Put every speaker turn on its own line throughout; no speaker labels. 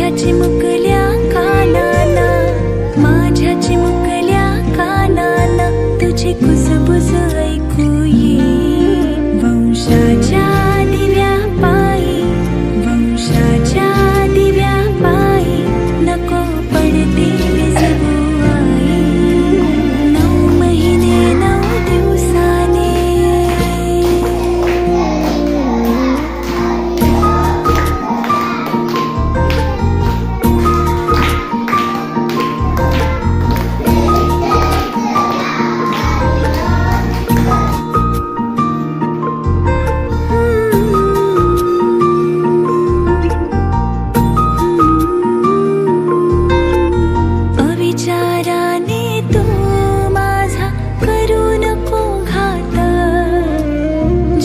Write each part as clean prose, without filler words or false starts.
माझ्या चिमुकल्या कानाला, माझ्या चिमुकल्या कानाला तुझी कुजबुज ऐकू येईल. वंशाच्या दिव्या पायी, वंशाच्या दिव्या पायी नको पडते विझवू आई. 9 महिने 9 दिवसाने अविचाराने तू माझा करू नको घात.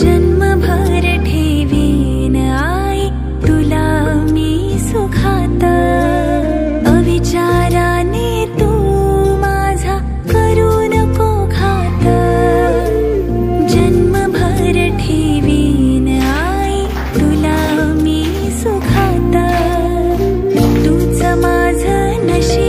जन्मभर ठेवीन आई तुला मी सुखात. अविचाराने तू माझा करू नको घात. जन्मभर ठेवीन आई तुला मी सुखात. तूच माझं नशीब